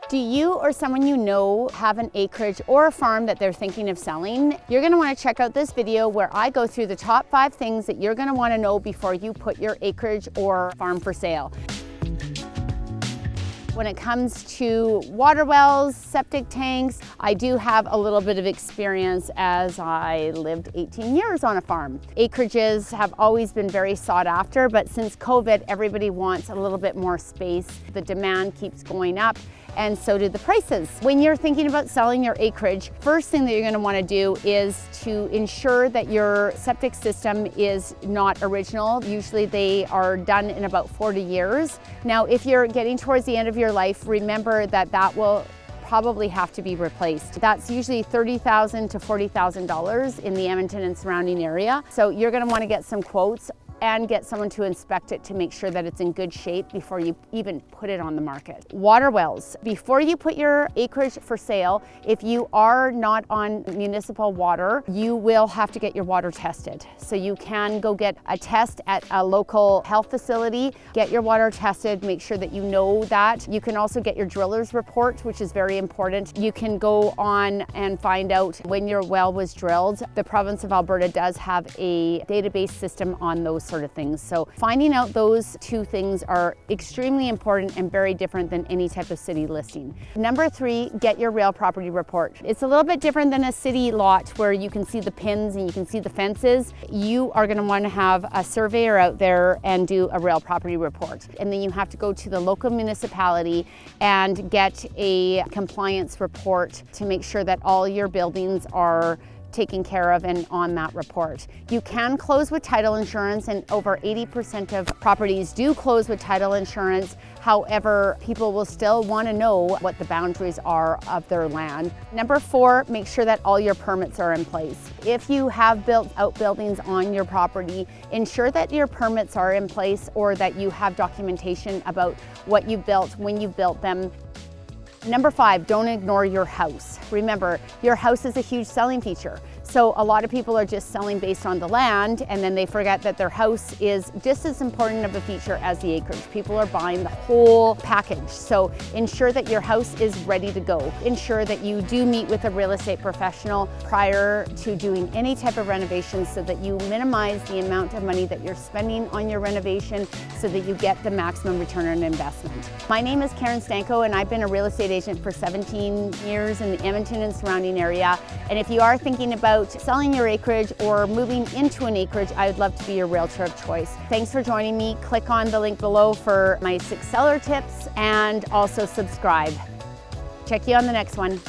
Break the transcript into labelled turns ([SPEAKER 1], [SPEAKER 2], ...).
[SPEAKER 1] Do you or someone you know have an acreage or a farm that they're thinking of selling? You're going to want to check out this video where I go through the top 5 things that you're going to want to know before you put your acreage or farm for sale. When it comes to water wells, septic tanks, I do have a little bit of experience as I lived 18 years on a farm. Acreages have always been very sought after, but since COVID, everybody wants a little bit more space. The demand keeps going up, and so do the prices. When you're thinking about selling your acreage, first thing that you're going to want to do is to ensure that your septic system is not original. Usually they are done in about 40 years. Now, if you're getting towards the end of your life, remember that that will probably have to be replaced. That's usually $30,000 to $40,000 in the Edmonton and surrounding area. So you're going to want to get some quotes and get someone to inspect it to make sure that it's in good shape before you even put it on the market. Water wells. Before you put your acreage for sale, if you are not on municipal water, you will have to get your water tested. So you can go get a test at a local health facility, get your water tested, make sure that you know that. You can also get your driller's report, which is very important. You can go on and find out when your well was drilled. The province of Alberta does have a database system on those sort of things. So finding out those 2 things are extremely important and very different than any type of city listing. Number 3, get your real property report. It's a little bit different than a city lot where you can see the pins and you can see the fences. You are going to want to have a surveyor out there and do a real property report. And then you have to go to the local municipality and get a compliance report to make sure that all your buildings are taken care of and on that report. You can close with title insurance, and over 80% of properties do close with title insurance. However, people will still want to know what the boundaries are of their land. Number 4, make sure that all your permits are in place. If you have built outbuildings on your property, ensure that your permits are in place or that you have documentation about what you built, when you built them. Number 5, don't ignore your house. Remember, your house is a huge selling feature. So a lot of people are just selling based on the land, and then they forget that their house is just as important of a feature as the acreage. People are buying the whole package. So ensure that your house is ready to go. Ensure that you do meet with a real estate professional prior to doing any type of renovation so that you minimize the amount of money that you're spending on your renovation so that you get the maximum return on investment. My name is Stanko, and I've been a real estate agent for 17 years in the Edmonton and surrounding area. And if you are thinking about selling your acreage or moving into an acreage, I would love to be your realtor of choice. Thanks for joining me. Click on the link below for my 6 seller tips and also subscribe. Check you on the next one.